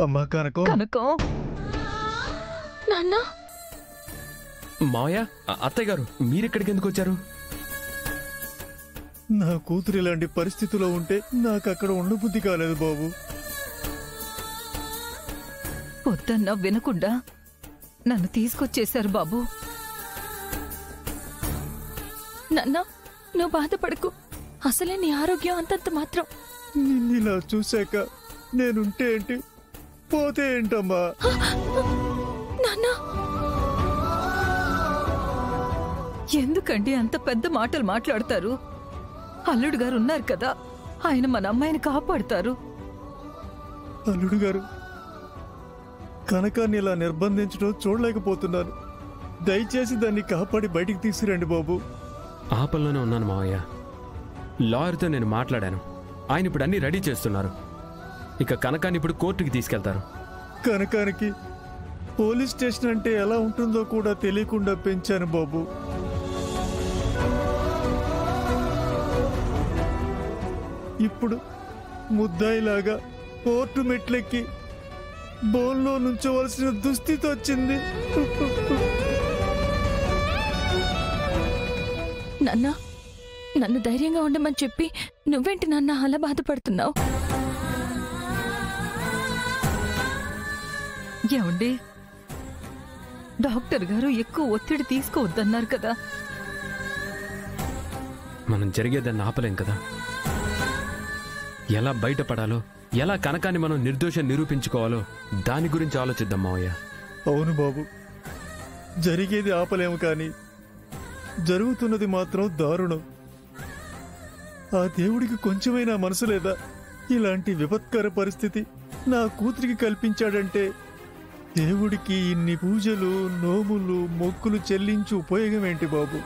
అమ్మా కనకం. కనకం నాన్న. మావయ్య, అత్తయ్య గారు మీరెక్కడికి ఎందుకు వచ్చారు? నా కూతురు ఇలాంటి పరిస్థితిలో ఉంటే నాకు అక్కడ ఉండబుద్ధి కాలేదు బాబు. పొద్దున్న వినకుండా నన్ను తీసుకొచ్చేశారు బాబు. నాన్న నువ్వు బాధపడకు. అసలే నీ ఆరోగ్యం అంతంత మాత్రం. నిన్నిలా చూశాక నేనుంటే ఏంటి, పోతే ఏంటమ్మా? నాన్న ఎందుకండి అంత పెద్ద మాటలు మాట్లాడతారు? అల్లుడు గారు ఉన్నారు కదా, ఆయన మన అమ్మాయిని కాపాడుతారు. అల్లుడు గారు, కనకాన్ని ఇలా నిర్బంధించడం చూడలేకపోతున్నాను. దయచేసి దాన్ని కాపాడి బయటికి తీసుకురండి బాబు. ఆ పనిలోనే ఉన్నాను మావయ్య. లాయర్తో నేను మాట్లాడాను. ఆయన ఇప్పుడు అన్నీ రెడీ చేస్తున్నారు. ఇక కనకాన్ని ఇప్పుడు కోర్టుకి తీసుకెళ్తారు. కనకానికి పోలీస్ స్టేషన్ అంటే ఎలా ఉంటుందో కూడా తెలియకుండా పెంచాను బాబు. ఇప్పుడు ముద్దాయిలాగా కోర్టు మెట్లెక్కి బోన్లో నుంచోవలసిన దుస్థితి వచ్చింది. నాన్న నన్ను ధైర్యంగా ఉండమని చెప్పి నువ్వేంటి నాన్న అలా బాధపడుతున్నావు? ఏమండి, డాక్టర్ గారు ఎక్కువ ఒత్తిడి తీసుకోవద్దన్నారు కదా. మనం జరిగేదాన్ని ఆపలేం కదా. ఎలా బయటపడాలో, ఎలా కనకాన్ని మనం నిర్దోషం నిరూపించుకోవాలో దాని గురించి ఆలోచిద్దాం మావయ్య. అవును బాబు, జరిగేది ఆపలేము, కానీ జరుగుతున్నది మాత్రం దారుణం. ఆ దేవుడికి కొంచెమైనా మనసు లేదా? ఇలాంటి విపత్కర పరిస్థితి నా కూతురికి కల్పించాడంటే దేవుడికి ఇన్ని పూజలు, నోములు, మొక్కులు చెల్లించి ఉపయోగం ఏంటి బాబు?